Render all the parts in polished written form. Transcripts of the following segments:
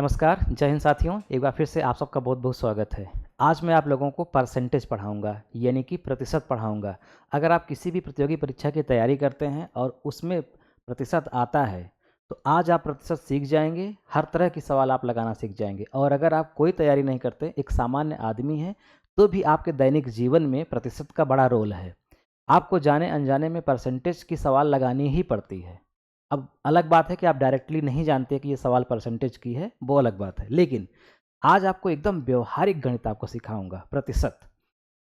नमस्कार, जय हिंद साथियों। एक बार फिर से आप सबका बहुत बहुत स्वागत है। आज मैं आप लोगों को परसेंटेज पढ़ाऊंगा, यानी कि प्रतिशत पढ़ाऊंगा। अगर आप किसी भी प्रतियोगी परीक्षा की तैयारी करते हैं और उसमें प्रतिशत आता है, तो आज आप प्रतिशत सीख जाएंगे। हर तरह की सवाल आप लगाना सीख जाएंगे। और अगर आप कोई तैयारी नहीं करते, एक सामान्य आदमी हैं, तो भी आपके दैनिक जीवन में प्रतिशत का बड़ा रोल है। आपको जाने अनजाने में परसेंटेज की सवाल लगानी ही पड़ती है। अब अलग बात है कि आप डायरेक्टली नहीं जानते कि ये सवाल परसेंटेज की है, वो अलग बात है। लेकिन आज आपको एकदम व्यवहारिक गणित आपको सिखाऊंगा, प्रतिशत।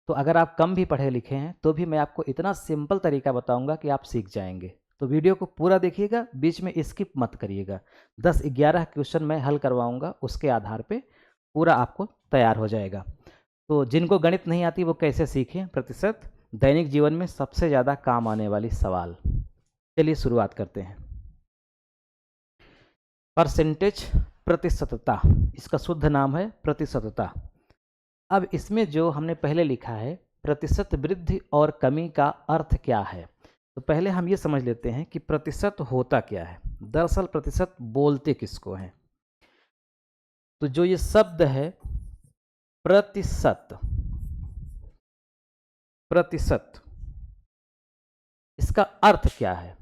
तो अगर आप कम भी पढ़े लिखे हैं तो भी मैं आपको इतना सिंपल तरीका बताऊंगा कि आप सीख जाएंगे। तो वीडियो को पूरा देखिएगा, बीच में स्किप मत करिएगा। 10-11 क्वेश्चन मैं हल करवाऊंगा, उसके आधार पे पूरा आपको तैयार हो जाएगा। तो जिनको गणित नहीं आती वो कैसे सीखें प्रतिशत, दैनिक जीवन में सबसे ज़्यादा काम आने वाली सवाल। चलिए शुरुआत करते हैं। परसेंटेज, प्रतिशतता, इसका शुद्ध नाम है प्रतिशतता। अब इसमें जो हमने पहले लिखा है प्रतिशत वृद्धि और कमी का अर्थ क्या है, तो पहले हम ये समझ लेते हैं कि प्रतिशत होता क्या है। दरअसल प्रतिशत बोलते किसको हैं? तो जो ये शब्द है प्रतिशत, प्रतिशत, इसका अर्थ क्या है?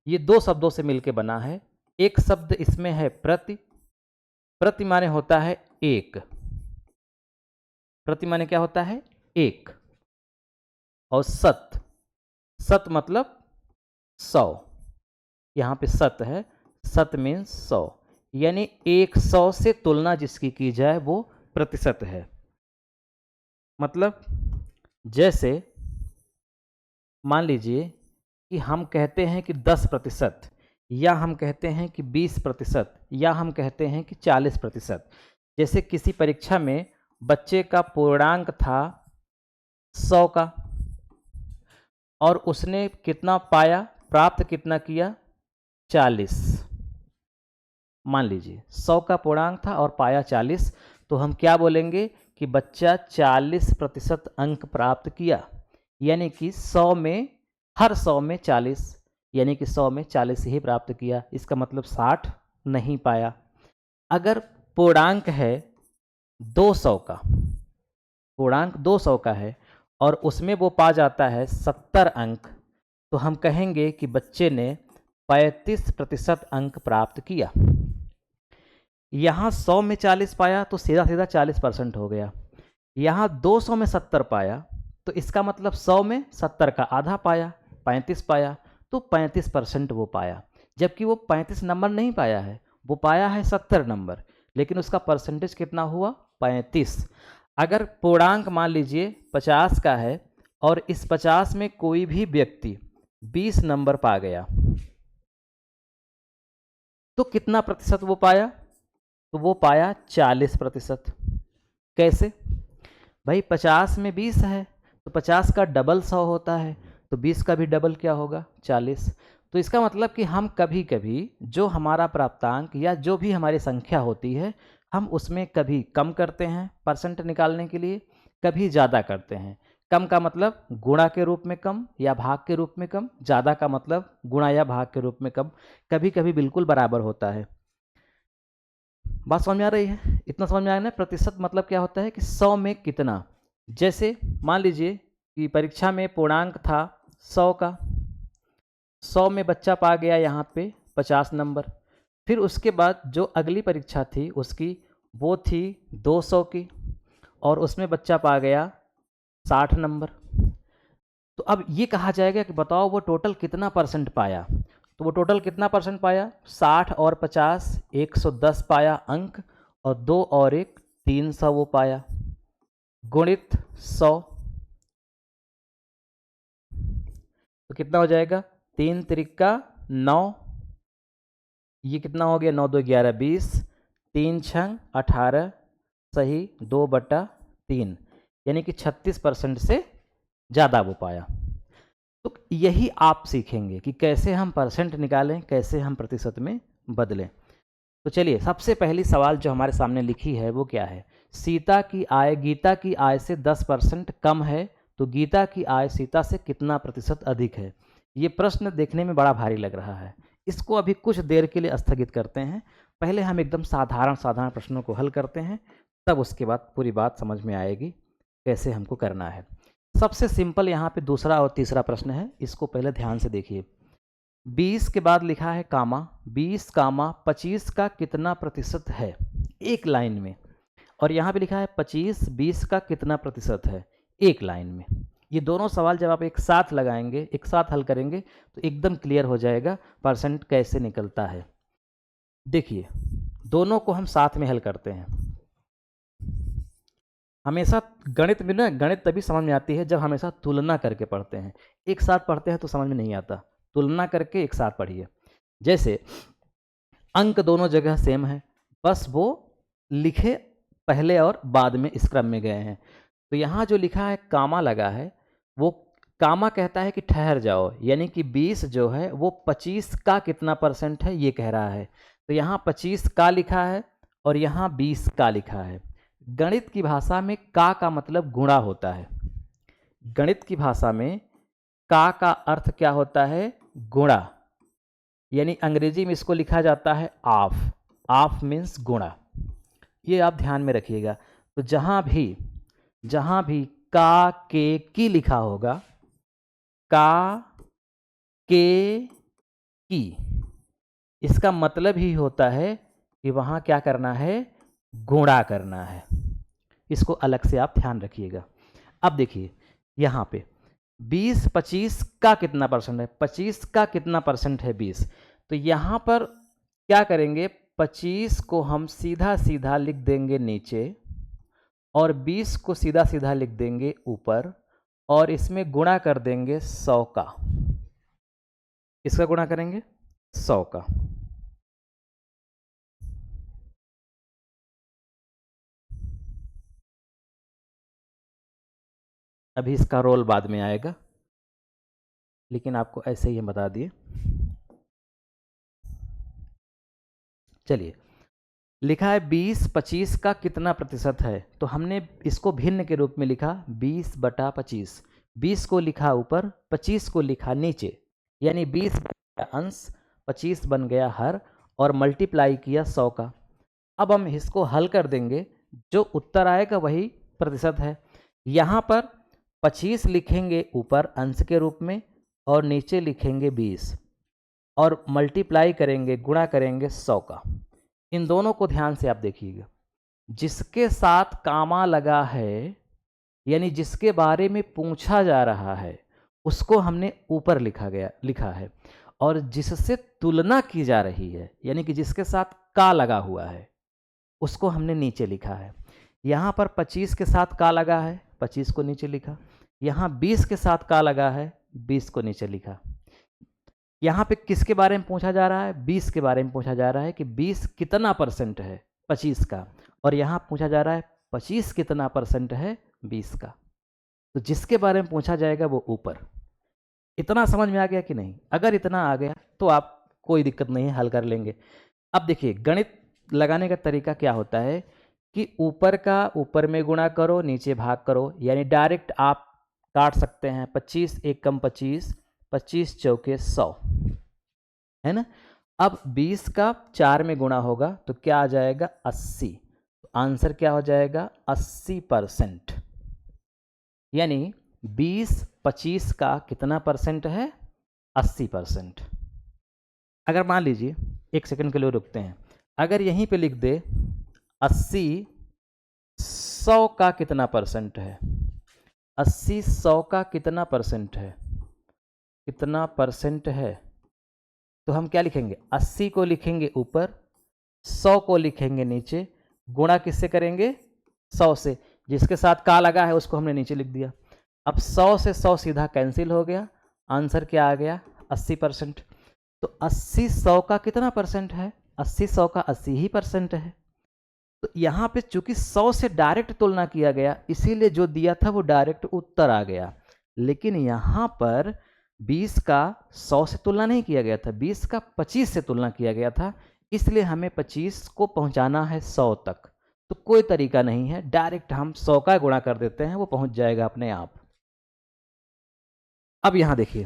ये दो शब्दों से मिलकर बना है। एक शब्द इसमें है प्रति, प्रति माने होता है एक, प्रति माने क्या होता है? एक। और सत, सत मतलब 100। यहाँ पे सत है, सत मीन्स 100, यानी 100 से तुलना जिसकी की जाए वो प्रतिशत है। मतलब जैसे मान लीजिए कि हम कहते हैं कि 10%, या हम कहते हैं कि 20%, या हम कहते हैं कि 40%। जैसे किसी परीक्षा में बच्चे का पूर्णांक था 100 का, और उसने कितना पाया, प्राप्त कितना किया? 40। मान लीजिए 100 का पूर्णांक था और पाया 40, तो हम क्या बोलेंगे कि बच्चा 40% अंक प्राप्त किया। यानी कि 100 में, हर 100 में 40, यानी कि 100 में 40 ही प्राप्त किया। इसका मतलब 60 नहीं पाया। अगर पूर्णांक है 200 का, पूर्णांक 200 का है और उसमें वो पा जाता है 70 अंक, तो हम कहेंगे कि बच्चे ने 35% अंक प्राप्त किया। यहाँ 100 में 40 पाया तो सीधा सीधा 40% हो गया। यहाँ 200 में 70 पाया तो इसका मतलब 100 में 70 का आधा पाया, 35 पाया, तो 35% वो पाया। जबकि वो 35 नंबर नहीं पाया है, वो पाया है 70 नंबर, लेकिन उसका परसेंटेज कितना हुआ? 35। अगर पूर्णांक मान लीजिए 50 का है और इस 50 में कोई भी व्यक्ति 20 नंबर पा गया, तो कितना प्रतिशत वो पाया? तो वो पाया 40%। कैसे भाई? 50 में 20 है तो 50 का डबल 100 होता है, तो 20 का भी डबल क्या होगा? 40। तो इसका मतलब कि हम कभी कभी जो हमारा प्राप्तांक या जो भी हमारी संख्या होती है, हम उसमें कभी कम करते हैं परसेंट निकालने के लिए, कभी ज़्यादा करते हैं। कम का मतलब गुणा के रूप में कम या भाग के रूप में कम, ज़्यादा का मतलब गुणा या भाग के रूप में कम, कभी कभी बिल्कुल बराबर होता है। बात समझ में आ रही है? इतना समझ में आया ना? प्रतिशत मतलब क्या होता है कि 100 में कितना। जैसे मान लीजिए कि परीक्षा में पूर्णांक था 100 का, 100 में बच्चा पा गया यहाँ पे 50 नंबर। फिर उसके बाद जो अगली परीक्षा थी उसकी, वो थी 200 की, और उसमें बच्चा पा गया 60 नंबर। तो अब ये कहा जाएगा कि बताओ वो टोटल कितना परसेंट पाया। तो वो टोटल कितना परसेंट पाया? 60 और 50 110 पाया अंक, और 2 और 1 300 वो पाया, गुणित 100। तो कितना हो जाएगा? 3 त्रिका 9, ये कितना हो गया? 9 2 11 20, 3 6 18, सही 2/3, यानी कि 36% से ज़्यादा वो पाया। तो यही आप सीखेंगे कि कैसे हम परसेंट निकालें, कैसे हम प्रतिशत में बदलें। तो चलिए, सबसे पहली सवाल जो हमारे सामने लिखी है वो क्या है? सीता की आय गीता की आय से 10% कम है, तो गीता की आय सीता से कितना प्रतिशत अधिक है? ये प्रश्न देखने में बड़ा भारी लग रहा है। इसको अभी कुछ देर के लिए स्थगित करते हैं। पहले हम एकदम साधारण प्रश्नों को हल करते हैं, तब उसके बाद पूरी बात समझ में आएगी कैसे हमको करना है। सबसे सिंपल यहाँ पे दूसरा और तीसरा प्रश्न है, इसको पहले ध्यान से देखिए। 20 के बाद लिखा है कामा, 20 कामा 25 का कितना प्रतिशत है, एक लाइन में। और यहाँ पे लिखा है 25 20 का कितना प्रतिशत है, एक लाइन में। ये दोनों सवाल जब आप एक साथ लगाएंगे, एक साथ हल करेंगे, तो एकदम क्लियर हो जाएगा परसेंट कैसे निकलता है। देखिए, दोनों को हम साथ में हल करते हैं। हमेशा गणित में ना, गणित तभी समझ में आती है जब हमेशा तुलना करके पढ़ते हैं। एक साथ पढ़ते हैं तो समझ में नहीं आता, तुलना करके एक साथ पढ़िए। जैसे अंक दोनों जगह सेम है, बस वो लिखे पहले और बाद में इस क्रम में गए हैं। तो यहाँ जो लिखा है कामा लगा है, वो कामा कहता है कि ठहर जाओ, यानी कि 20 जो है वो 25 का कितना परसेंट है ये कह रहा है। तो यहाँ 25 का लिखा है और यहाँ 20 का लिखा है। गणित की भाषा में का मतलब गुणा होता है। गणित की भाषा में का अर्थ क्या होता है, गुणा। यानी अंग्रेजी में इसको लिखा जाता है ऑफ, ऑफ मीन्स गुणा। ये आप ध्यान में रखिएगा। तो जहाँ भी का के की लिखा होगा, का के की, इसका मतलब ही होता है कि वहाँ क्या करना है, गुणा करना है। इसको अलग से आप ध्यान रखिएगा। अब देखिए यहाँ पे 20 25 का कितना परसेंट है, 25 का कितना परसेंट है 20। तो यहाँ पर क्या करेंगे, 25 को हम सीधा सीधा लिख देंगे नीचे और 20 को सीधा सीधा लिख देंगे ऊपर, और इसमें गुणा कर देंगे 100 का। इसका गुणा करेंगे 100 का। अभी इसका रोल बाद में आएगा, लेकिन आपको ऐसे ही हम बता दिए। चलिए, लिखा है 20 25 का कितना प्रतिशत है, तो हमने इसको भिन्न के रूप में लिखा 20/25। 20 को लिखा ऊपर, 25 को लिखा नीचे, यानी 20 बन गया अंश, 25 बन गया हर, और मल्टीप्लाई किया 100 का। अब हम इसको हल कर देंगे, जो उत्तर आएगा वही प्रतिशत है। यहाँ पर 25 लिखेंगे ऊपर अंश के रूप में और नीचे लिखेंगे 20, और मल्टीप्लाई करेंगे, गुणा करेंगे 100 का। इन दोनों को ध्यान से आप देखिएगा। जिसके साथ कामा लगा है, यानी जिसके बारे में पूछा जा रहा है, उसको हमने ऊपर लिखा है, और जिससे तुलना की जा रही है, यानी कि जिसके साथ का लगा हुआ है, उसको हमने नीचे लिखा है। यहाँ पर 25 के साथ का लगा है, 25 को नीचे लिखा। यहाँ 20 के साथ का लगा है, 20 को नीचे लिखा। यहाँ पे किसके बारे में पूछा जा रहा है, 20 के बारे में पूछा जा रहा है कि 20 कितना परसेंट है 25 का, और यहाँ पूछा जा रहा है 25 कितना परसेंट है 20 का। तो जिसके बारे में पूछा जाएगा वो ऊपर। इतना समझ में आ गया कि नहीं? अगर इतना आ गया तो आप कोई दिक्कत नहीं है, हल कर लेंगे। अब देखिए, गणित लगाने का तरीका क्या होता है कि ऊपर का ऊपर में गुणा करो, नीचे भाग करो, यानी डायरेक्ट आप काट सकते हैं। 25 एक कम 25, 25 चौके 100, है ना। अब 20 का 4 में गुणा होगा तो क्या आ जाएगा, 80। तो आंसर क्या हो जाएगा, 80%। यानी 20 25 का कितना परसेंट है, 80%। अगर मान लीजिए, एक सेकंड के लिए रुकते हैं, अगर यहीं पे लिख दे 80 100 का कितना परसेंट है, 80 100 का कितना परसेंट है, कितना परसेंट है, तो हम क्या लिखेंगे, 80 को लिखेंगे ऊपर, 100 को लिखेंगे नीचे, गुणा किससे करेंगे, 100 से। जिसके साथ का लगा है उसको हमने नीचे लिख दिया। अब 100 से 100 सीधा कैंसिल हो गया, आंसर क्या आ गया, 80%। तो 80 100 का कितना परसेंट है, 80 100 का 80 ही परसेंट है। तो यहाँ पे चूंकि 100 से डायरेक्ट तुलना किया गया, इसीलिए जो दिया था वो डायरेक्ट उत्तर आ गया। लेकिन यहाँ पर 20 का 100 से तुलना नहीं किया गया था, 20 का 25 से तुलना किया गया था, इसलिए हमें 25 को पहुँचाना है 100 तक। तो कोई तरीका नहीं है, डायरेक्ट हम 100 का गुणा कर देते हैं, वो पहुँच जाएगा अपने आप। अब यहाँ देखिए,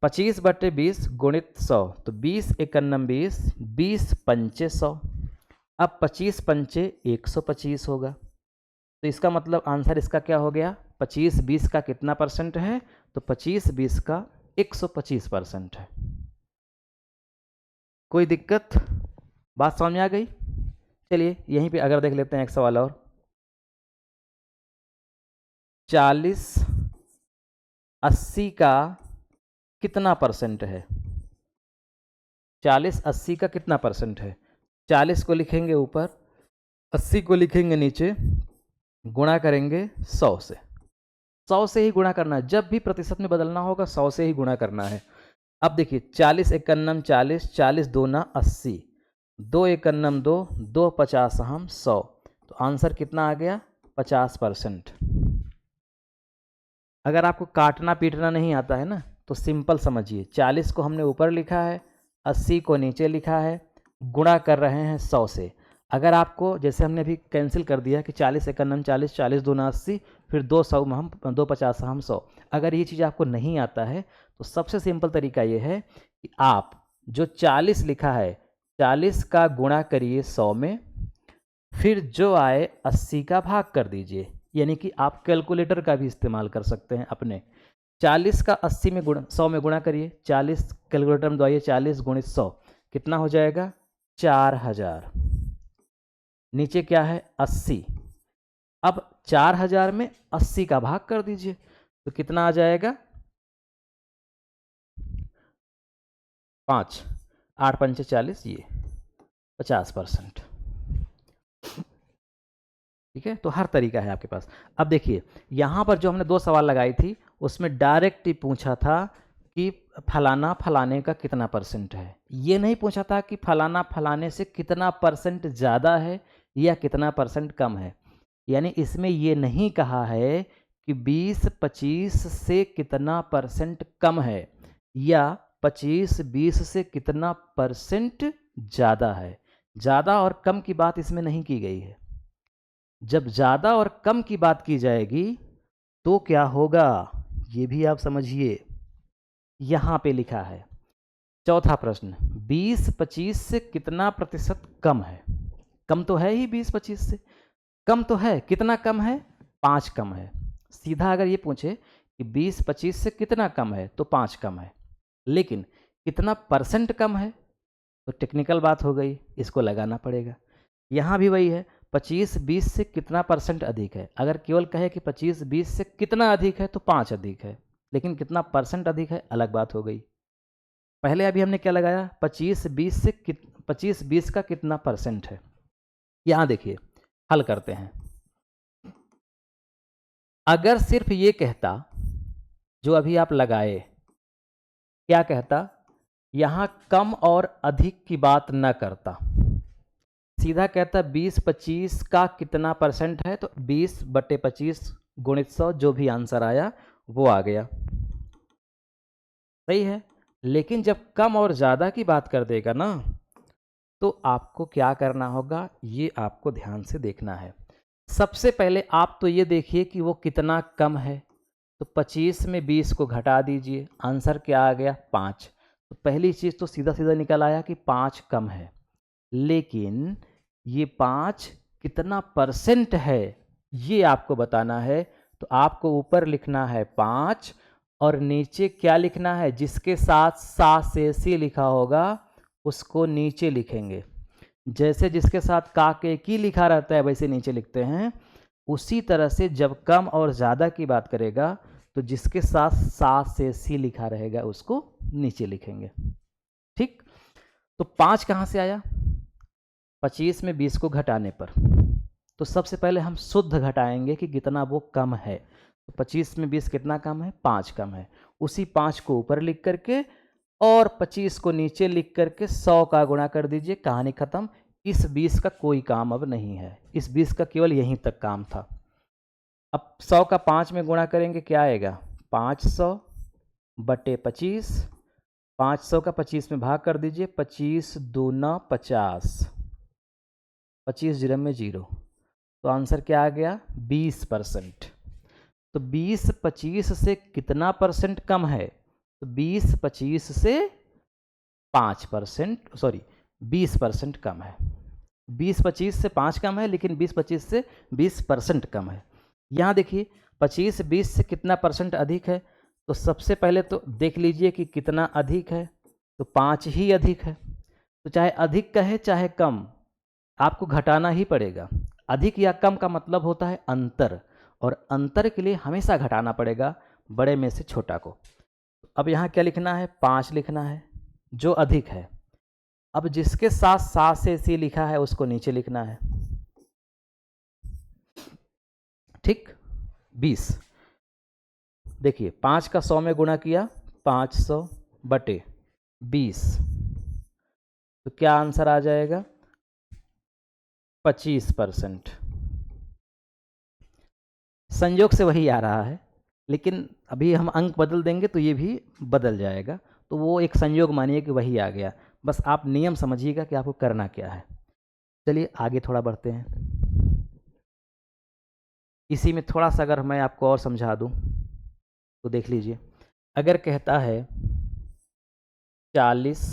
25/20 गुणित 100, तो 20 एकन्नम 20, 20 पंचे 100। अब 25 पंचे 125 होगा, तो इसका मतलब आंसर इसका क्या हो गया, 25/20 का कितना परसेंट है, तो 25/20 का 125% है। कोई दिक्कत, बात समझ में आ गई? चलिए यहीं पे अगर देख लेते हैं एक सवाल और। 40/80 का कितना परसेंट है? 40/80 का कितना परसेंट है? 40 को लिखेंगे ऊपर, 80 को लिखेंगे नीचे, गुणा करेंगे 100 से। 100 से ही गुणा करना है, जब भी प्रतिशत में बदलना होगा 100 से ही गुणा करना है। अब देखिए 40 एकन्नम 40, 40 दूना 80, 2 एकन्नम 2, 2 50 हम 100, तो आंसर कितना आ गया, 50%। अगर आपको काटना पीटना नहीं आता है ना, तो सिंपल समझिए, 40 को हमने ऊपर लिखा है, 80 को नीचे लिखा है, गुणा कर रहे हैं 100 से। अगर आपको, जैसे हमने अभी कैंसिल कर दिया कि 40 एकन्नम 40, 40 दूना 80, फिर 200 हम 2 50 हम 100, अगर ये चीज़ आपको नहीं आता है तो सबसे सिंपल तरीका ये है कि आप जो 40 लिखा है 40 का गुणा करिए 100 में, फिर जो आए 80 का भाग कर दीजिए। यानी कि आप कैलकुलेटर का भी इस्तेमाल कर सकते हैं अपने। 40 का 80 में गुणा 100 में गुणा करिए, 40 कैलकुलेटर में दबाइए, 40 गुणित 100 कितना हो जाएगा, 4000। नीचे क्या है, 80। अब 4000 में 80 का भाग कर दीजिए, तो कितना आ जाएगा, 5, 8 पंचे 40, ये 50%। ठीक है, तो हर तरीका है आपके पास। अब देखिए यहाँ पर जो हमने 2 सवाल लगाई थी, उसमें डायरेक्ट ही पूछा था कि फलाना फलाने का कितना परसेंट है। ये नहीं पूछा था कि फलाना फलाने से कितना परसेंट ज़्यादा है या कितना परसेंट कम है। यानी इसमें ये नहीं कहा है कि 20-25 से कितना परसेंट कम है या 25-20 से कितना परसेंट ज़्यादा है। ज़्यादा और कम की बात इसमें नहीं की गई है। जब ज़्यादा और कम की बात की जाएगी तो क्या होगा, ये भी आप समझिए। यहाँ पे लिखा है चौथा प्रश्न, 20-25 से कितना प्रतिशत कम है। कम तो है ही 20-25 से, कम तो है, कितना कम है, 5 कम है। सीधा अगर ये पूछे कि 20-25 से कितना कम है तो 5 कम है, लेकिन कितना परसेंट कम है तो टेक्निकल बात हो गई, इसको लगाना पड़ेगा। यहाँ भी वही है, 25-20 से कितना परसेंट अधिक है। अगर केवल कहे कि 25-20 से कितना अधिक है तो 5 अधिक है, लेकिन कितना परसेंट अधिक है अलग बात हो गई। पहले अभी हमने क्या लगाया, 25-20 का कितना परसेंट है। यहाँ देखिए हल करते हैं। अगर सिर्फ ये कहता, जो अभी आप लगाए, क्या कहता, यहाँ कम और अधिक की बात न करता, सीधा कहता 20-25 का कितना परसेंट है, तो 20/25 गुणित 100, जो भी आंसर आया वो आ गया, सही है। लेकिन जब कम और ज़्यादा की बात कर देगा ना, तो आपको क्या करना होगा, ये आपको ध्यान से देखना है। सबसे पहले आप तो ये देखिए कि वो कितना कम है, तो 25 में 20 को घटा दीजिए, आंसर क्या आ गया, 5। तो पहली चीज़ तो सीधा सीधा निकल आया कि 5 कम है, लेकिन ये 5 कितना परसेंट है ये आपको बताना है। तो आपको ऊपर लिखना है 5 और नीचे क्या लिखना है, जिसके साथ सा से सी लिखा होगा उसको नीचे लिखेंगे। जैसे जिसके साथ का के की लिखा रहता है वैसे नीचे लिखते हैं, उसी तरह से जब कम और ज़्यादा की बात करेगा तो जिसके साथ सा से सी लिखा रहेगा उसको नीचे लिखेंगे। ठीक, तो 5 कहाँ से आया, 25 में 20 को घटाने पर। तो सबसे पहले हम शुद्ध घटाएंगे कि कितना वो कम है। तो 25 में 20 कितना कम है, 5 कम है। उसी 5 को ऊपर लिख करके और 25 को नीचे लिख करके 100 का गुणा कर दीजिए, कहानी खत्म। इस 20 का कोई काम अब नहीं है, इस 20 का केवल यहीं तक काम था। अब 100 का 5 में गुणा करेंगे, क्या आएगा, 500/25, 500 का 25 में भाग कर दीजिए, 25 दूना 50, 25 जीरो में 0, तो आंसर क्या आ गया, 20%। तो 20-25 से कितना परसेंट कम है, तो 20-25 से 5%, सॉरी 20% कम है। 20-25 से 5 कम है, लेकिन 20-25 से 20% कम है। यहाँ देखिए 25-20 से कितना परसेंट अधिक है, तो सबसे पहले तो देख लीजिए कि कितना अधिक है, तो 5 ही अधिक है। तो चाहे अधिक कहे चाहे कम, आपको घटाना ही पड़ेगा। अधिक या कम का मतलब होता है अंतर, और अंतर के लिए हमेशा घटाना पड़ेगा बड़े में से छोटा को। अब यहाँ क्या लिखना है, 5 लिखना है जो अधिक है। अब जिसके साथ 7 से सी लिखा है उसको नीचे लिखना है, ठीक। 20, देखिए 5 का 100 में गुणा किया, 500 बटे 20, तो क्या आंसर आ जाएगा, 25%। संयोग से वही आ रहा है, लेकिन अभी हम अंक बदल देंगे तो ये भी बदल जाएगा, तो वो एक संयोग मानिए कि वही आ गया। बस आप नियम समझिएगा कि आपको करना क्या है। चलिए आगे थोड़ा बढ़ते हैं। इसी में थोड़ा सा अगर मैं आपको और समझा दूं तो देख लीजिए, अगर कहता है 40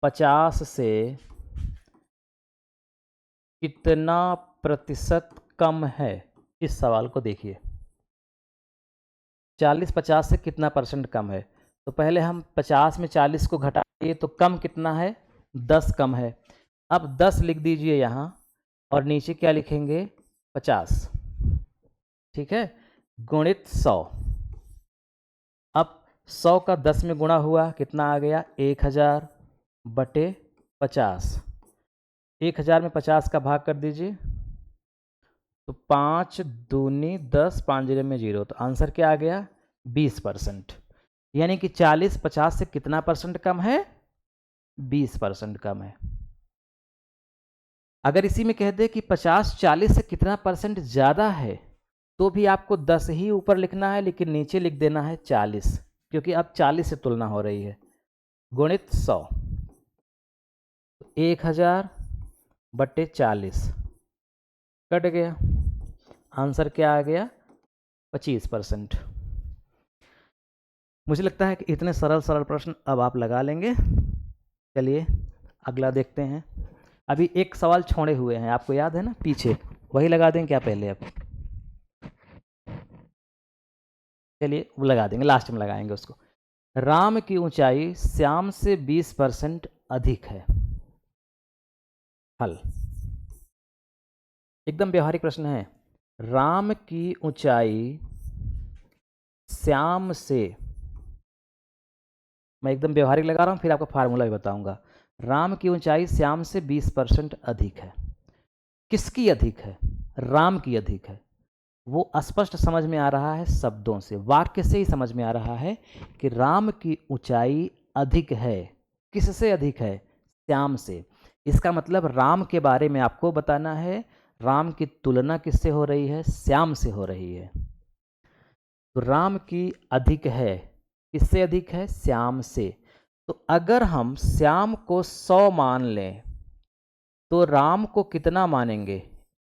50 से कितना प्रतिशत कम है, इस सवाल को देखिए। 40 50 से कितना परसेंट कम है, तो पहले हम 50 में 40 को घटाइए तो कम कितना है, 10 कम है। अब 10 लिख दीजिए यहाँ, और नीचे क्या लिखेंगे, 50, ठीक है, गुणित 100। अब 100 का 10 में गुणा हुआ, कितना आ गया, 1000 बटे 50। 1000 में 50 का भाग कर दीजिए, तो 5 दूनी 10, 5 जीरो में 0, तो आंसर क्या आ गया, 20%। यानी कि 40 50 से कितना परसेंट कम है, 20% कम है। अगर इसी में कह दे कि 50 40 से कितना परसेंट ज़्यादा है, तो भी आपको 10 ही ऊपर लिखना है, लेकिन नीचे लिख देना है 40, क्योंकि अब 40 से तुलना हो रही है। गुणित 100, 1000 बटे 40 कट गया, आंसर क्या आ गया, 25%। मुझे लगता है कि इतने सरल सरल प्रश्न अब आप लगा लेंगे। चलिए अगला देखते हैं। अभी एक सवाल छोड़े हुए हैं, आपको याद है ना, पीछे वही लगा दें क्या पहले, अब चलिए वो लगा देंगे, लास्ट में लगाएंगे उसको। राम की ऊंचाई श्याम से 20% अधिक है। हल, एकदम व्यवहारिक प्रश्न है। राम की ऊंचाई श्याम से, मैं एकदम व्यवहारिक लगा रहा हूँ, फिर आपको फार्मूला भी बताऊंगा। राम की ऊंचाई श्याम से 20% अधिक है। किसकी अधिक है, राम की अधिक है। वो स्पष्ट समझ में आ रहा है, शब्दों से, वाक्य से ही समझ में आ रहा है कि राम की ऊंचाई अधिक है। किससे अधिक है, श्याम से। इसका मतलब राम के बारे में आपको बताना है, राम की तुलना किससे हो रही है, श्याम से हो रही है। तो राम की अधिक है, किससे अधिक है, श्याम से। तो अगर हम श्याम को 100 मान लें तो राम को कितना मानेंगे,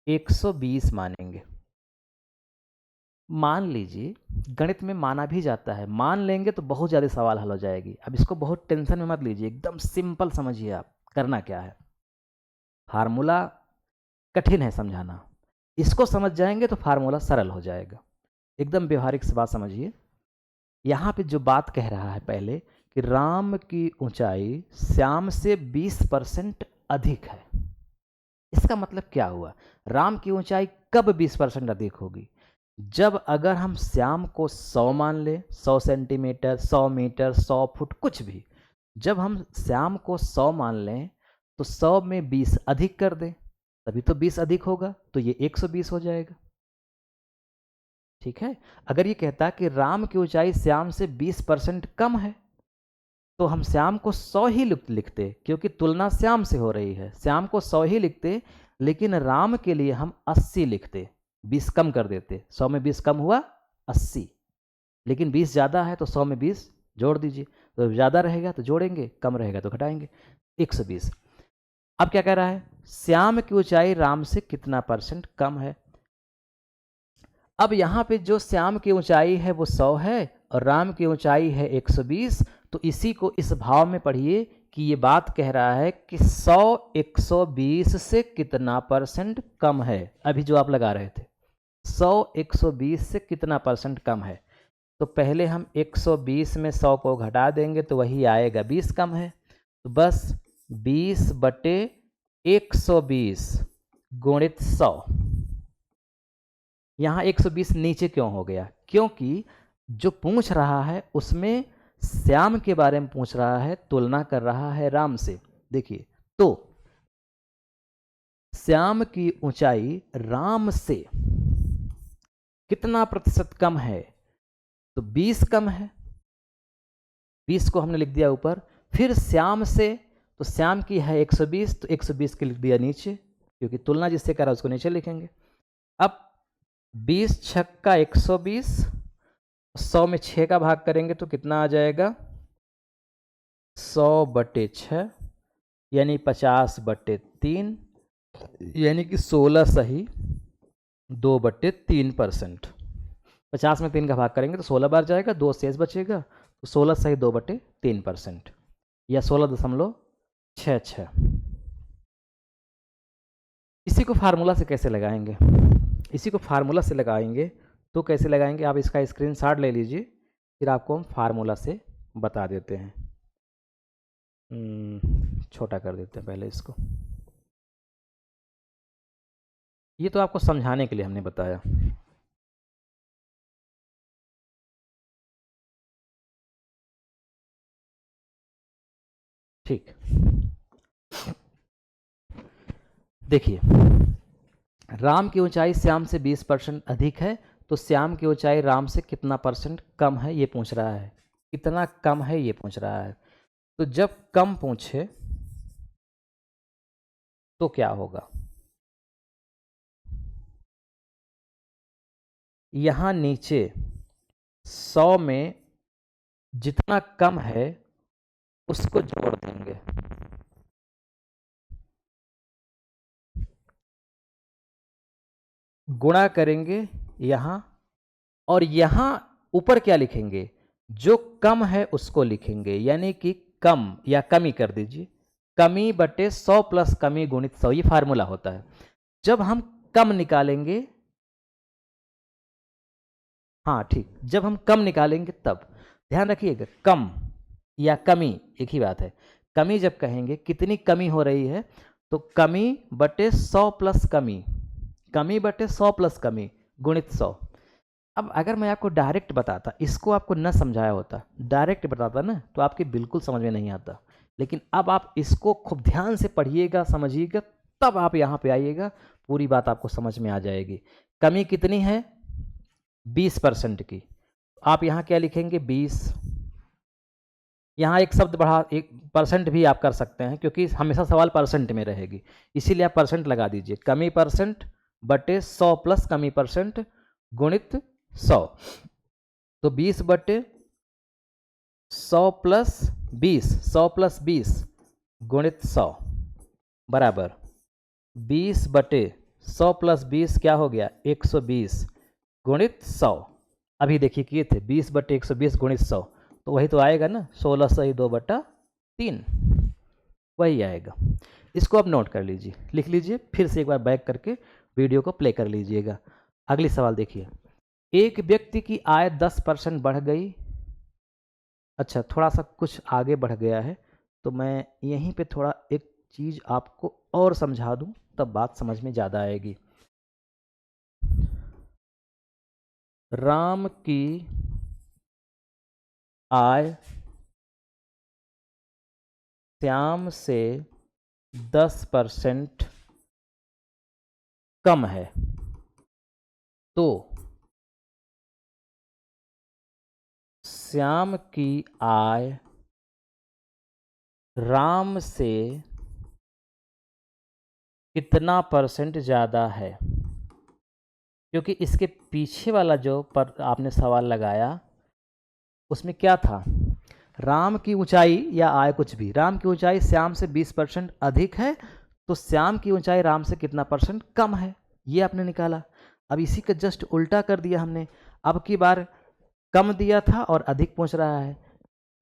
120 मानेंगे। मान लीजिए, गणित में माना भी जाता है, मान लेंगे तो बहुत ज़्यादा सवाल हल हो जाएगी। अब इसको बहुत टेंशन में मत लीजिए, एकदम सिंपल समझिए। आप करना क्या है, फार्मूला कठिन है समझाना, इसको समझ जाएंगे तो फार्मूला सरल हो जाएगा। एकदम व्यवहारिक से बात समझिए। यहाँ पे जो बात कह रहा है पहले कि राम की ऊंचाई श्याम से 20% अधिक है, इसका मतलब क्या हुआ, राम की ऊंचाई कब 20% अधिक होगी, जब अगर हम श्याम को 100 मान ले, 100 सेंटीमीटर 100 मीटर 100 फुट कुछ भी, जब हम श्याम को 100 मान लें तो 100 में 20 अधिक कर दें, तभी तो 20 अधिक होगा, तो ये 120 हो जाएगा। ठीक है। अगर ये कहता कि राम की ऊंचाई श्याम से 20% कम है, तो हम श्याम को 100 ही लिखते, क्योंकि तुलना श्याम से हो रही है, श्याम को 100 ही लिखते, लेकिन राम के लिए हम 80 लिखते, 20 कम कर देते। 100 में 20 कम हुआ 80, लेकिन 20 ज़्यादा है तो 100 में 20 जोड़ दीजिए, तो ज़्यादा रहेगा तो जोड़ेंगे, कम रहेगा तो घटाएंगे, 120। अब क्या कह रहा है, श्याम की ऊंचाई राम से कितना % कम है। अब यहाँ पे जो श्याम की ऊंचाई है वो 100 है, और राम की ऊंचाई है 120, तो इसी को इस भाव में पढ़िए कि ये बात कह रहा है कि 100 120 से कितना परसेंट कम है। अभी जो आप लगा रहे थे 100 120 से कितना परसेंट कम है, तो पहले हम 120 में 100 को घटा देंगे तो वही आएगा 20 कम है, तो बस 20/120 गुणित 100। यहाँ 120 नीचे क्यों हो गया? क्योंकि जो पूछ रहा है उसमें श्याम के बारे में पूछ रहा है, तुलना कर रहा है राम से। देखिए, तो श्याम की ऊंचाई राम से कितना प्रतिशत कम है? तो 20 कम है, 20 को हमने लिख दिया ऊपर। फिर श्याम से, तो श्याम की है 120, तो 120 के लिख दिया नीचे, क्योंकि तुलना जिससे करा उसको नीचे लिखेंगे। अब 20 छक्का 120, 100 में 6 का भाग करेंगे तो कितना आ जाएगा? 100/6 यानी 50/3, यानी कि 16 सही 2/3%। 50 में 3 का भाग करेंगे तो 16 बार जाएगा, 2 शेष बचेगा, तो 16 सही 2/3% या 16.66। इसी को फार्मूला से कैसे लगाएंगे? इसी को फार्मूला से लगाएंगे तो कैसे लगाएंगे? आप इसका स्क्रीनशॉट ले लीजिए, फिर आपको हम फार्मूला से बता देते हैं। छोटा कर देते हैं पहले इसको, ये तो आपको समझाने के लिए हमने बताया। ठीक, देखिए, राम की ऊंचाई श्याम से 20% अधिक है, तो श्याम की ऊंचाई राम से कितना परसेंट कम है ये पूछ रहा है। कितना कम है ये पूछ रहा है। तो जब कम पूछे तो क्या होगा? यहां नीचे 100 में जितना कम है उसको जोड़ देंगे, गुणा करेंगे यहां, और यहां ऊपर क्या लिखेंगे? जो कम है उसको लिखेंगे, यानी कि कम या कमी कर दीजिए, कमी बटे 100 प्लस कमी गुणित 100, ये फार्मूला होता है। जब हम कम निकालेंगे, हाँ ठीक, जब हम कम निकालेंगे तब ध्यान रखिएगा, कम या कमी एक ही बात है। कमी जब कहेंगे कितनी कमी हो रही है, तो कमी बटे 100 प्लस कमी, कमी बटे 100 प्लस कमी गुणित 100। अब अगर मैं आपको डायरेक्ट बताता, इसको आपको न समझाया होता, डायरेक्ट बताता ना, तो आपके बिल्कुल समझ में नहीं आता। लेकिन अब आप इसको खूब ध्यान से पढ़िएगा, समझिएगा, तब आप यहाँ पे आइएगा, पूरी बात आपको समझ में आ जाएगी। कमी कितनी है? 20% की। आप यहाँ क्या लिखेंगे? 20। यहाँ एक शब्द बढ़ा, 1% भी आप कर सकते हैं, क्योंकि हमेशा सवाल परसेंट में रहेगी, इसीलिए आप परसेंट लगा दीजिए। कमी परसेंट बटे 100 प्लस कमी परसेंट गुणित 100, तो 20/100 प्लस 20, 100 प्लस 20 गुणित 100 बराबर 20/100 प्लस 20 क्या हो गया? 120 गुणित 100। अभी देखिए किए थे 20/120 गुणित 100, तो वही तो आएगा ना, 16 सही 2/3, वही आएगा। इसको आप नोट कर लीजिए, लिख लीजिए, फिर से एक बार बैक करके वीडियो को प्ले कर लीजिएगा। अगली सवाल देखिए, एक व्यक्ति की आय 10% बढ़ गई। अच्छा, थोड़ा सा कुछ आगे बढ़ गया है, तो मैं यहीं पे थोड़ा एक चीज़ आपको और समझा दूं, तब बात समझ में ज़्यादा आएगी। राम की आय श्याम से 10% कम है, तो श्याम की आय राम से कितना परसेंट ज़्यादा है? क्योंकि इसके पीछे वाला जो पर आपने सवाल लगाया उसमें क्या था? राम की ऊंचाई या आय कुछ भी, राम की ऊंचाई श्याम से 20% अधिक है, तो श्याम की ऊंचाई राम से कितना परसेंट कम है, ये आपने निकाला। अब इसी का जस्ट उल्टा कर दिया हमने। अब की बार कम दिया था और अधिक पूछ रहा है,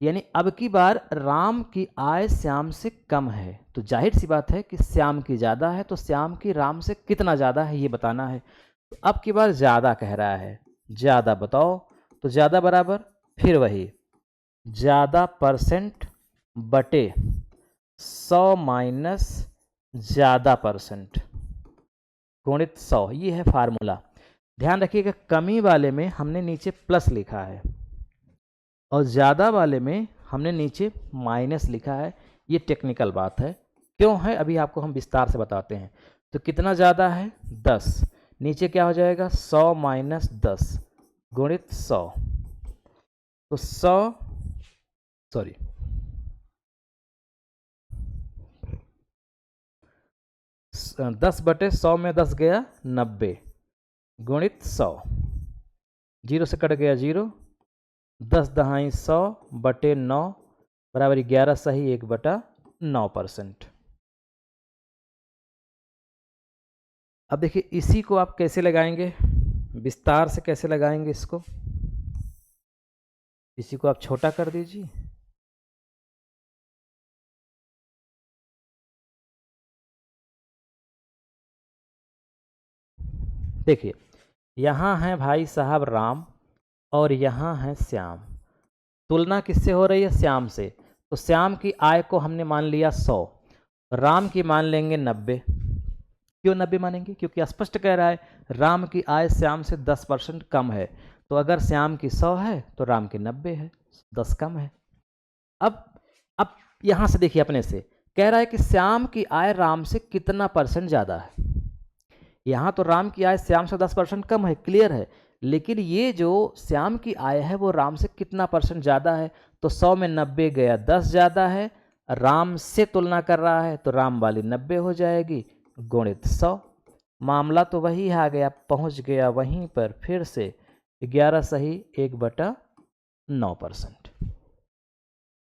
यानी अब की बार राम की आय श्याम से कम है, तो जाहिर सी बात है कि श्याम की ज़्यादा है, तो श्याम की राम से कितना ज़्यादा है ये बताना है। तो अब की बार ज़्यादा कह रहा है, ज़्यादा बताओ, तो ज़्यादा बराबर फिर वही ज़्यादा परसेंट बटे 100 माइनस ज़्यादा परसेंट गुणित 100, ये है फार्मूला। ध्यान रखिएगा कमी वाले में हमने नीचे प्लस लिखा है और ज़्यादा वाले में हमने नीचे माइनस लिखा है। ये टेक्निकल बात है, क्यों है अभी आपको हम विस्तार से बताते हैं। तो कितना ज़्यादा है 10, नीचे क्या हो जाएगा 100 माइनस 10 गुणित 100, तो 10 बटे 100 में 10 गया 90 गुणित 100, 0 से कट गया 0, 10 दहाई 100 बटे 9 बराबर 11 सही 1/9%। अब देखिए इसी को आप कैसे लगाएंगे, विस्तार से कैसे लगाएंगे इसको, इसी को आप छोटा कर दीजिए, देखिए यहाँ है भाई साहब राम और यहाँ है श्याम, तुलना किससे हो रही है श्याम से, तो श्याम की आय को हमने मान लिया 100, राम की मान लेंगे 90। क्यों 90 मानेंगे, क्योंकि स्पष्ट कह रहा है राम की आय श्याम से 10% कम है, तो अगर श्याम की 100 है तो राम की 90 है, 10 कम है। अब यहाँ से देखिए अपने से कह रहा है कि श्याम की आय राम से कितना परसेंट ज़्यादा है। यहाँ तो राम की आय श्याम से 10% कम है, क्लियर है, लेकिन ये जो श्याम की आय है वो राम से कितना परसेंट ज़्यादा है, तो 100 में 90 गया 10 ज़्यादा है, राम से तुलना कर रहा है तो राम वाली 90 हो जाएगी गुणित 100। मामला तो वही आ गया, पहुँच गया वहीं पर फिर से 11 सही 1/9%।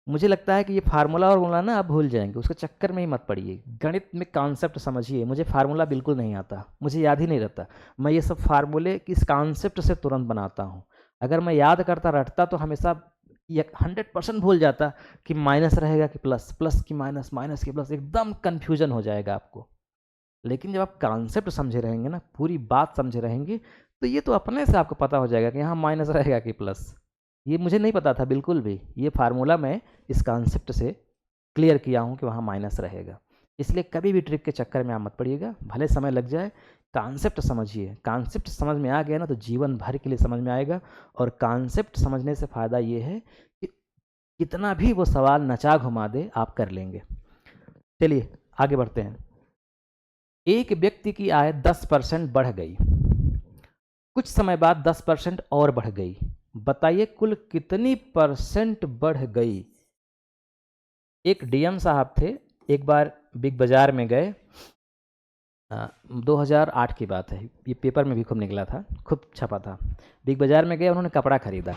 मुझे लगता है कि ये फार्मूला और बोला ना आप भूल जाएंगे, उसके चक्कर में ही मत पड़िए, गणित में कॉन्सेप्ट समझिए। मुझे फार्मूला बिल्कुल नहीं आता, मुझे याद ही नहीं रहता, मैं ये सब फार्मूले किस कॉन्सेप्ट से तुरंत बनाता हूँ। अगर मैं याद करता रटता तो हमेशा 100% भूल जाता कि माइनस रहेगा कि प्लस, प्लस की माइनस, माइनस की प्लस, एकदम कन्फ्यूजन हो जाएगा आपको। लेकिन जब आप कॉन्सेप्ट समझे रहेंगे ना, पूरी बात समझे रहेंगे, तो ये तो अपने से आपको पता हो जाएगा कि यहाँ माइनस रहेगा कि प्लस। ये मुझे नहीं पता था बिल्कुल भी, ये फार्मूला मैं इस कॉन्सेप्ट से क्लियर किया हूँ कि वहाँ माइनस रहेगा। इसलिए कभी भी ट्रिक के चक्कर में आप मत पड़िएगा, भले समय लग जाए, कॉन्सेप्ट समझिए। कॉन्सेप्ट समझ में आ गया ना तो जीवन भर के लिए समझ में आएगा। और कॉन्सेप्ट समझने से फ़ायदा ये है कि कितना भी वो सवाल नचा घुमा दे आप कर लेंगे। चलिए आगे बढ़ते हैं। एक व्यक्ति की आय 10% बढ़ गई, कुछ समय बाद 10% और बढ़ गई, बताइए कुल कितनी परसेंट बढ़ गई। एक डीएम साहब थे, एक बार बिग बाजार में गए, 2008 की बात है, ये पेपर में भी खूब निकला था, खूब छपा था। बिग बाजार में गए, उन्होंने कपड़ा खरीदा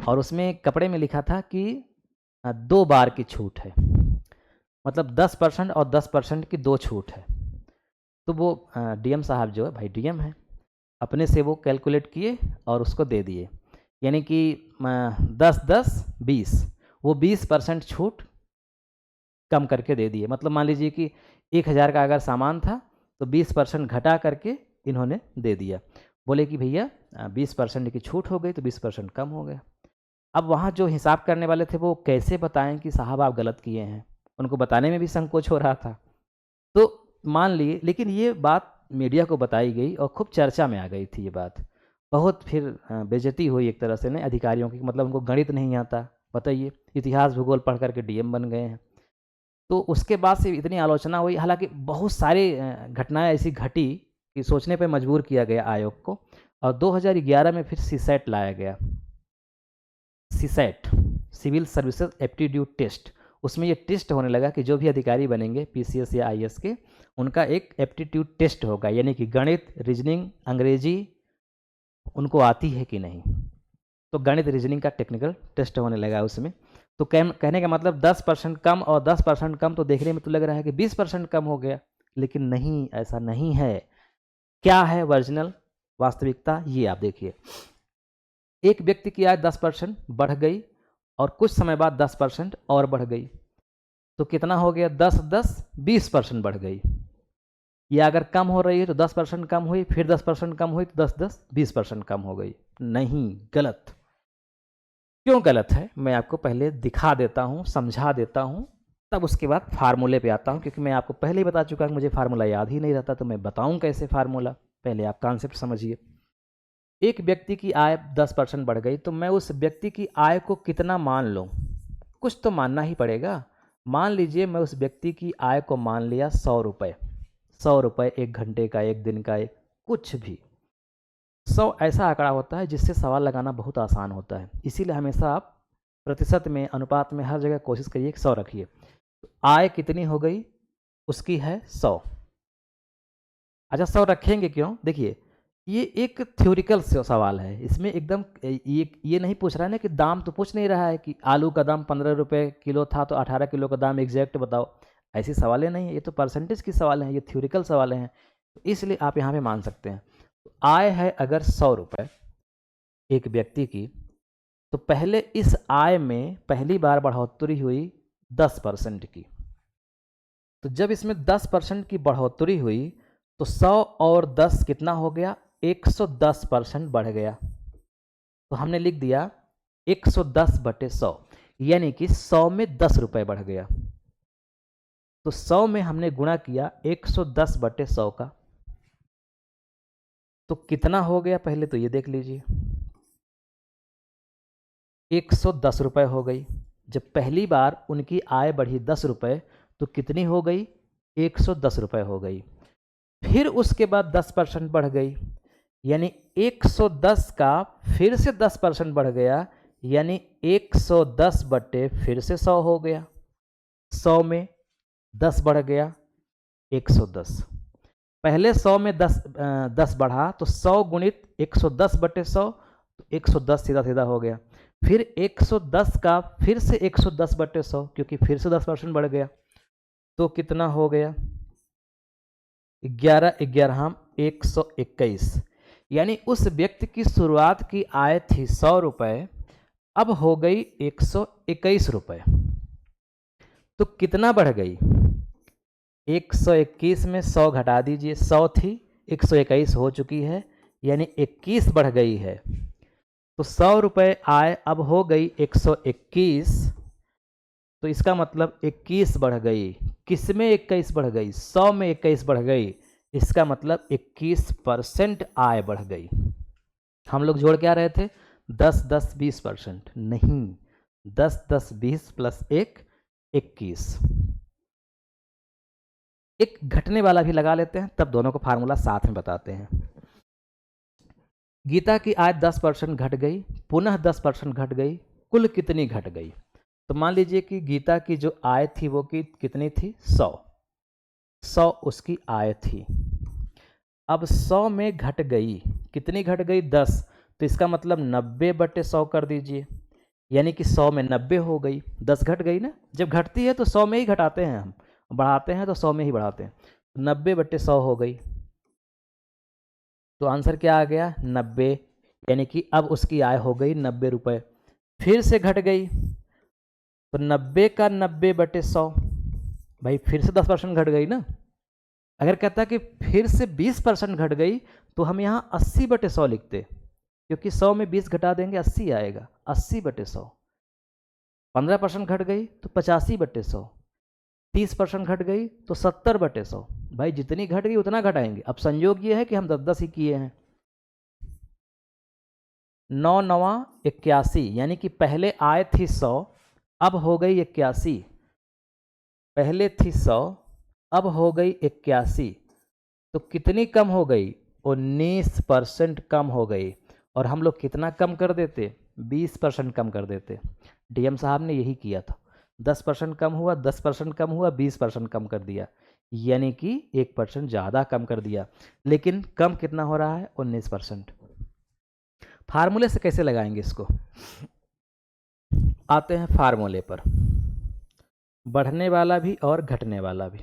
और उसमें कपड़े में लिखा था कि 2 बार की छूट है, मतलब 10% और 10% की 2 छूट है। तो वो डीएम साहब जो है, भाई डीएम है, अपने से वो कैलकुलेट किए और उसको दे दिए, यानी कि 10 10 20, वो 20% छूट कम करके दे दिए। मतलब मान लीजिए कि 1000 का अगर सामान था तो 20% घटा करके इन्होंने दे दिया, बोले कि भैया 20% की छूट हो गई तो 20% कम हो गया। अब वहाँ जो हिसाब करने वाले थे वो कैसे बताएं कि साहब आप गलत किए हैं, उनको बताने में भी संकोच हो रहा था। तो मान लिए, लेकिन ये बात मीडिया को बताई गई और खूब चर्चा में आ गई थी ये बात, बहुत फिर बेइज्जती हुई एक तरह से नहीं अधिकारियों की, मतलब उनको गणित नहीं आता, बताइए इतिहास भूगोल पढ़ करके डीएम बन गए हैं। तो उसके बाद से इतनी आलोचना हुई, हालांकि बहुत सारी घटनाएं ऐसी घटी कि सोचने पे मजबूर किया गया आयोग को, और 2011 में फिर सीसैट लाया गया। CSAT, civil services aptitude test, उसमें ये टेस्ट होने लगा कि जो भी अधिकारी बनेंगे पीसीएस या आईएएस के, उनका एक एप्टीट्यूड टेस्ट होगा, यानी कि गणित, रीजनिंग, अंग्रेजी उनको आती है कि नहीं। तो गणित रीजनिंग का टेक्निकल टेस्ट होने लगा उसमें। तो कहने का मतलब 10% कम और 10% कम तो देखने में तो लग रहा है कि 20% कम हो गया, लेकिन नहीं, ऐसा नहीं है। क्या है ओरिजिनल वास्तविकता, ये आप देखिए। एक व्यक्ति की आय 10% बढ़ गई और कुछ समय बाद 10% और बढ़ गई, तो कितना हो गया? 10 10 20% बढ़ गई। या अगर कम हो रही है तो 10% कम हुई, फिर 10% कम हुई तो 10 10 20% कम हो गई। नहीं, गलत। क्यों गलत है मैं आपको पहले दिखा देता हूँ, समझा देता हूँ, तब उसके बाद फार्मूले पे आता हूँ, क्योंकि मैं आपको पहले ही बता चुका कि मुझे फार्मूला याद ही नहीं रहता, तो मैं बताऊँ कैसे फार्मूला। पहले आप कॉन्सेप्ट समझिए। एक व्यक्ति की आय 10% बढ़ गई, तो मैं उस व्यक्ति की आय को कितना मान लूँ? कुछ तो मानना ही पड़ेगा। मान लीजिए मैं उस व्यक्ति की आय को मान लिया 100 रुपये। 100 रुपये 1 घंटे का, 1 दिन का, एक कुछ भी। 100 ऐसा आंकड़ा होता है जिससे सवाल लगाना बहुत आसान होता है, इसीलिए हमेशा आप प्रतिशत में, अनुपात में, हर जगह कोशिश करिए कि 100 रखिए। तो आय कितनी हो गई? उसकी है 100। अच्छा, 100 रखेंगे क्यों? देखिए, ये एक थ्योरिकल सवाल है। इसमें एकदम ये नहीं पूछ रहा है ना कि दाम, तो पूछ नहीं रहा है कि आलू का दाम 15 रुपये किलो था तो 18 किलो का दाम एग्जैक्ट बताओ। ऐसी सवालें नहीं है, ये तो परसेंटेज की सवाल हैं, ये थ्योरिकल सवालें हैं, तो इसलिए आप यहाँ पे मान सकते हैं। तो आय है अगर 100 रुपये एक व्यक्ति की, तो पहले इस आय में पहली बार बढ़ोतरी हुई 10% की। तो जब इसमें 10% की बढ़ोतरी हुई तो 100 और 10 कितना हो गया? 110% बढ़ गया। तो हमने लिख दिया 110/100, यानी कि 100 में 10 रुपये बढ़ गया। तो 100 में हमने गुणा किया 110/100 का, तो कितना हो गया? पहले तो ये देख लीजिए, 110 रुपये हो गई। जब पहली बार उनकी आय बढ़ी 10 रुपये, तो कितनी हो गई? 110 रुपये हो गई। फिर उसके बाद 10% बढ़ गई, यानी 110 का फिर से 10% बढ़ गया, यानी 110 बटे फिर से 100 हो गया। 100 में 10 बढ़ गया, 110। पहले 100 में 10 बढ़ा तो 100 गुणित 110/100, तो 110 सीधा सीधा हो गया। फिर 110 का फिर से 110/100, क्योंकि फिर से 10% बढ़ गया, तो कितना हो गया? 11 11 121। यानी उस व्यक्ति की शुरुआत की आय थी 100 रुपये, अब हो गई 121 रुपये। तो कितना बढ़ गई? 121 में 100 घटा दीजिए, 100 थी, 121 हो चुकी है, यानी 21 बढ़ गई है। तो 100 रुपये आय अब हो गई 121, तो इसका मतलब 21 बढ़ गई। किस में 21 बढ़ गई? 100 में 21 बढ़ गई। इसका मतलब 21% आय बढ़ गई। हम लोग जोड़ क्या रहे थे? 10 10 20%। नहीं, 10 10 20 प्लस 1 21। एक घटने वाला भी लगा लेते हैं, तब दोनों को फार्मूला साथ में बताते हैं। गीता की आय 10% घट गई, पुनः 10% घट गई, कुल कितनी घट गई? तो मान लीजिए कि गीता की जो आय थी वो कितनी थी? 100। 100 उसकी आय थी। अब 100 में घट गई, कितनी घट गई? 10। तो इसका मतलब 90/100 कर दीजिए, यानी कि 100 में 90 हो गई। 10 घट गई ना, जब घटती है तो 100 में ही घटाते हैं हम, बढ़ाते हैं तो 100 में ही बढ़ाते हैं। 90/100 हो गई, तो आंसर क्या आ गया? 90। यानी कि अब उसकी आय हो गई 90 रुपये। फिर से घट गई, तो 90 का 90/100, भाई फिर से 10% घट गई ना। अगर कहता कि फिर से 20% घट गई, तो हम यहाँ 80/100 लिखते, क्योंकि 100 में 20 घटा देंगे 80 आएगा। 80/100। 15% घट गई तो 85/100। 30% घट गई तो 70/100। भाई जितनी घट गई उतना घटाएंगे। अब संयोग ये है कि हम 10 10 ही किए हैं। 9 9 81, यानी कि पहले आय थी 100, अब हो गई 81। पहले थी 100, अब हो गई 81, तो कितनी कम हो गई? 19% कम हो गई। और हम लोग कितना कम कर देते? 20% कम कर देते। डीएम साहब ने यही किया था। 10% कम हुआ, 10% कम हुआ, 20% कम कर दिया, यानी कि 1% ज़्यादा कम कर दिया। लेकिन कम कितना हो रहा है? 19%। फार्मूले से कैसे लगाएंगे इसको? आते हैं फार्मूले पर, बढ़ने वाला भी और घटने वाला भी।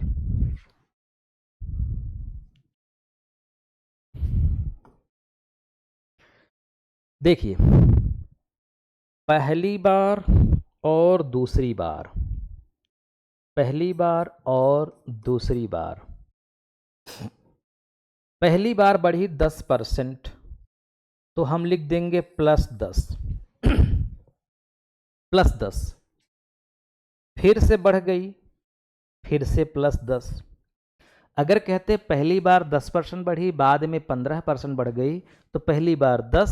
देखिए, पहली बार और दूसरी बार, पहली बार और दूसरी बार। पहली बार बढ़ी 10%, तो हम लिख देंगे +10 +10। फिर से बढ़ गई, फिर से +10। अगर कहते पहली बार 10% बढ़ी, बाद में 15% बढ़ गई, तो पहली बार 10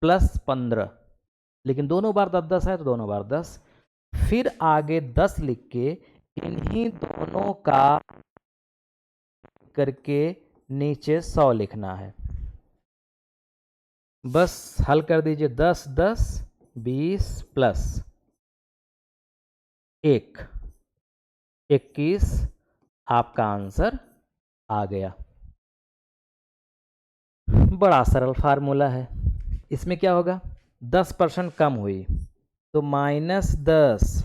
+ 15, लेकिन दोनों बार 10-10 है तो दोनों बार 10। फिर आगे 10 लिख के इन्हीं दोनों का करके नीचे 100 लिखना है। बस हल कर दीजिए। 10 10 20 प्लस 1 21, आपका आंसर आ गया। बड़ा सरल फार्मूला है। इसमें क्या होगा, 10% कम हुई तो -10,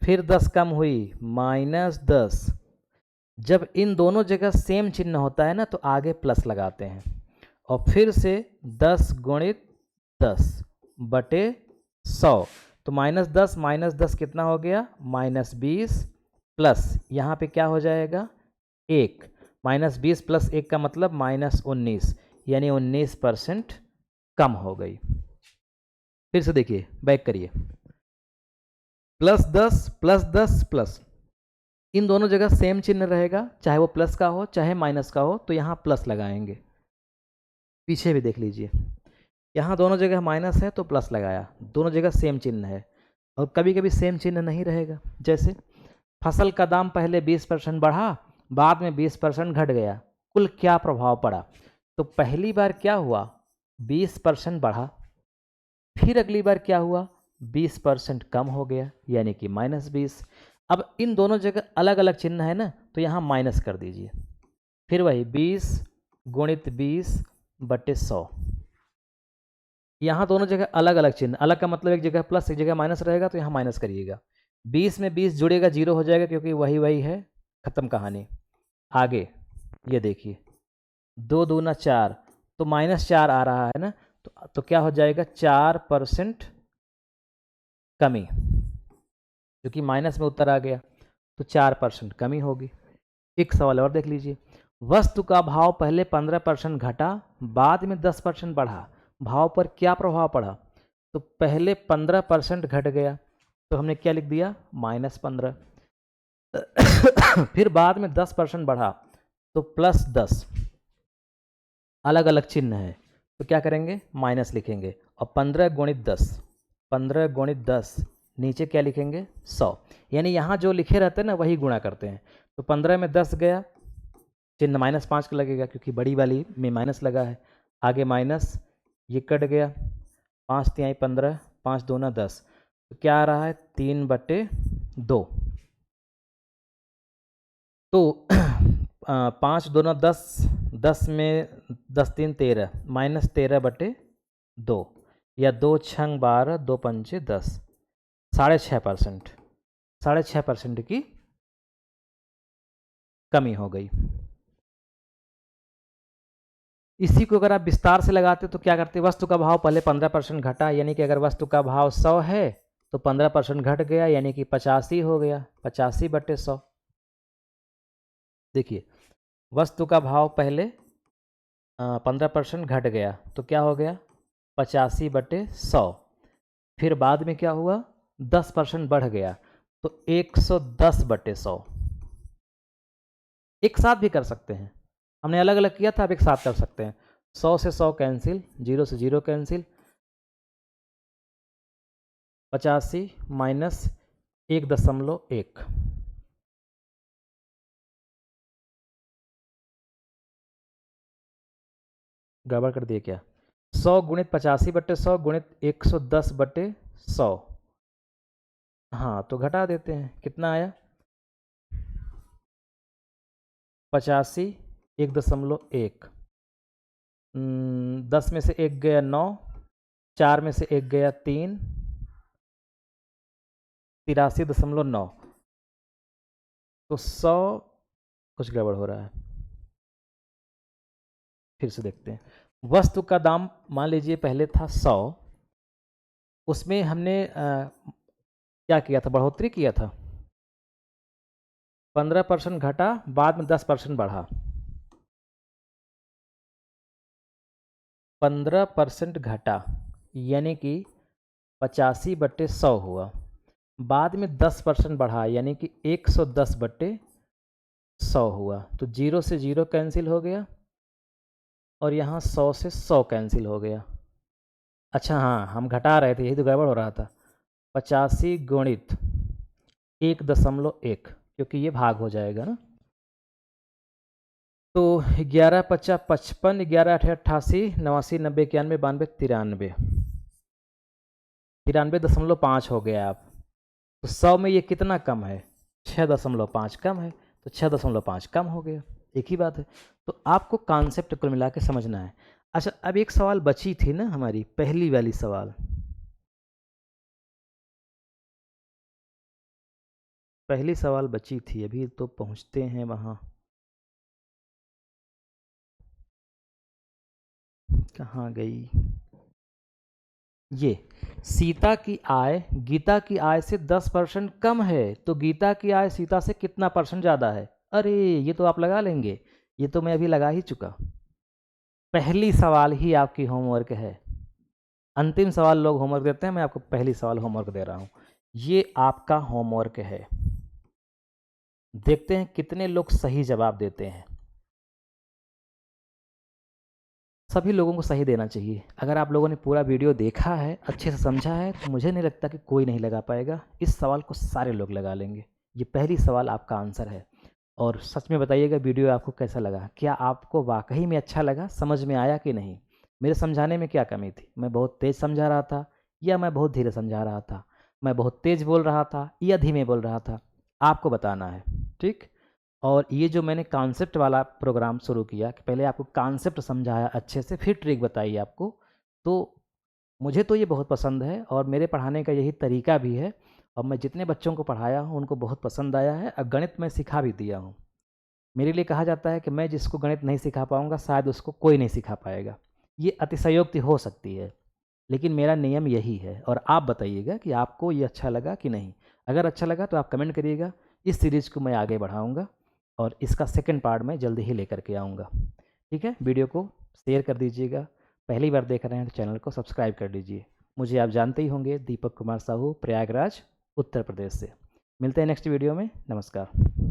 फिर 10 कम हुई -10। जब इन दोनों जगह सेम चिन्ह होता है ना, तो आगे प्लस लगाते हैं, और फिर से 10 गुणित 10 बटे 100, तो -10 कितना हो गया, -20, प्लस यहाँ पे क्या हो जाएगा 1, -20 + 1 का मतलब -19, यानी 19% कम हो गई। फिर से देखिए, बैक करिए, +10 +10 प्लस, इन दोनों जगह सेम चिन्ह रहेगा, चाहे वो प्लस का हो चाहे माइनस का हो, तो यहाँ प्लस लगाएंगे। पीछे भी देख लीजिए, यहाँ दोनों जगह माइनस है तो प्लस लगाया, दोनों जगह सेम चिन्ह है। और कभी कभी सेम चिन्ह नहीं रहेगा, जैसे फसल का दाम पहले 20% बढ़ा, बाद में 20% घट गया, कुल क्या प्रभाव पड़ा। तो पहली बार क्या हुआ, 20% बढ़ा, फिर अगली बार क्या हुआ, 20% कम हो गया, यानी कि -20। अब इन दोनों जगह अलग अलग चिन्ह है ना, तो यहाँ माइनस कर दीजिए। फिर वही 20 गुणित 20 बटे 100। यहाँ दोनों जगह अलग अलग चिन्ह, अलग का मतलब एक जगह प्लस एक जगह माइनस रहेगा, तो यहाँ माइनस करिएगा। 20 में 20 जुड़ेगा 0 हो जाएगा, क्योंकि वही वही है, खत्म कहानी। आगे ये देखिए, 2 दूना 4, तो -4 आ रहा है ना, तो क्या हो जाएगा, 4% कमी, क्योंकि माइनस में उत्तर आ गया, तो 4% कमी होगी। एक सवाल और देख लीजिए, वस्तु का भाव पहले 15% घटा, बाद में 10% बढ़ा, भाव पर क्या प्रभाव पड़ा। तो पहले 15% घट गया, तो हमने क्या लिख दिया, -15। फिर बाद में 10% बढ़ा, तो +10, अलग अलग चिन्ह है, तो क्या करेंगे, माइनस लिखेंगे, और 15 गुणित 10, 15 गुणित 10, नीचे क्या लिखेंगे, 100। यानी यहाँ जो लिखे रहते हैं ना, वही गुणा करते हैं। तो 15 में 10 गया, चिन्ह -5 का लगेगा, क्योंकि बड़ी वाली में माइनस लगा है। आगे माइनस, ये कट गया, 5 तिहाई 15, 5 दूना 10, तो क्या आ रहा है, 3/2। तो 5 दूना 10, 10 में 10 3 13, -13/2, या 2 छंग 12, 2 पंचे 10, 6.5%, 6.5% की कमी हो गई। इसी को अगर आप विस्तार से लगाते तो क्या करते, वस्तु का भाव पहले 15% घटा, यानी कि अगर वस्तु का भाव 100 है तो 15% घट गया, यानी कि 85 हो गया, 85/100। देखिए, वस्तु का भाव पहले 15% घट गया, तो क्या हो गया, 85/100। फिर बाद में क्या हुआ, 10% बढ़ गया, तो 110/100। एक साथ भी कर सकते हैं, हमने अलग अलग किया था, अब एक साथ कर सकते हैं। 100 से 100 कैंसिल, 0 से 0 कैंसिल, 85 माइनस 1.1, गड़बड़ कर दिए क्या, 100 गुणित 85/100 गुणित 110/100। हाँ, तो घटा देते हैं, कितना आया, 85 1.1, 10 में से 1 गया 9, 4 में से 1 गया 3, 83.9। तो 100, कुछ गड़बड़ हो रहा है, फिर से देखते हैं। वस्तु का दाम मान लीजिए पहले था 100, उसमें हमने क्या किया था, बढ़ोतरी किया था। 15% घटा, बाद में 10% बढ़ा। 15% घटा यानी कि 85/100 हुआ। बाद में 10% बढ़ा यानी कि 110/100 हुआ। तो 0 से 0 कैंसिल हो गया और यहाँ 100 से 100 कैंसिल हो गया। अच्छा हाँ, हम घटा रहे थे, यही तो गड़बड़ हो रहा था। 85 गुणित 1.1, क्योंकि ये भाग हो जाएगा ना। तो 11 × 5 = 55, 11 × 8 = 88, 89, 90, 91, 92, 93, 93.5 हो गया आप। तो 100 में ये कितना कम है, 6.5 कम है, तो 6.5 कम हो गया, एक ही बात है। तो आपको कॉन्सेप्ट कुल मिला के समझना है। अच्छा, अब एक सवाल बची थी ना हमारी, पहली वाली सवाल, पहली सवाल बची थी, अभी तो पहुंचते हैं वहाँ। कहाँ गई ये, सीता की आय गीता की आय से 10% कम है, तो गीता की आय सीता से कितना परसेंट ज़्यादा है। अरे ये तो आप लगा लेंगे, ये तो मैं अभी लगा ही चुका। पहली सवाल ही आपकी होमवर्क है। अंतिम सवाल लोग होमवर्क देते हैं, मैं आपको पहली सवाल होमवर्क दे रहा हूँ। ये आपका होमवर्क है। देखते हैं कितने लोग सही जवाब देते हैं। सभी लोगों को सही देना चाहिए। अगर आप लोगों ने पूरा वीडियो देखा है, अच्छे से समझा है, तो मुझे नहीं लगता कि कोई नहीं लगा पाएगा। इस सवाल को सारे लोग लगा लेंगे। ये पहली सवाल आपका आंसर है। और सच में बताइएगा वीडियो आपको कैसा लगा, क्या आपको वाकई में अच्छा लगा, समझ में आया कि नहीं, मेरे समझाने में क्या कमी थी, मैं बहुत तेज़ समझा रहा था या मैं बहुत धीरे समझा रहा था, मैं बहुत तेज़ बोल रहा था या धीमे बोल रहा था, आपको बताना है। ठीक। और ये जो मैंने कॉन्सेप्ट वाला प्रोग्राम शुरू किया कि पहले आपको कॉन्सेप्ट समझाया अच्छे से, फिर ट्रिक बताई आपको, तो मुझे तो ये बहुत पसंद है और मेरे पढ़ाने का यही तरीका भी है। और मैं जितने बच्चों को पढ़ाया हूँ उनको बहुत पसंद आया है, और गणित मैं सिखा भी दिया हूँ। मेरे लिए कहा जाता है कि मैं जिसको गणित नहीं सिखा पाऊँगा शायद उसको कोई नहीं सिखा पाएगा। ये अतिशयोक्ति हो सकती है, लेकिन मेरा नियम यही है। और आप बताइएगा कि आपको ये अच्छा लगा कि नहीं। अगर अच्छा लगा तो आप कमेंट करिएगा। इस सीरीज़ को मैं आगे बढ़ाऊँगा और इसका सेकंड पार्ट मैं जल्दी ही लेकर के आऊँगा। ठीक है, वीडियो को शेयर कर दीजिएगा। पहली बार देख रहे हैं तो चैनल को सब्सक्राइब कर लीजिए। मुझे आप जानते ही होंगे, दीपक कुमार साहू, प्रयागराज, उत्तर प्रदेश से। मिलते हैं नेक्स्ट वीडियो में। नमस्कार।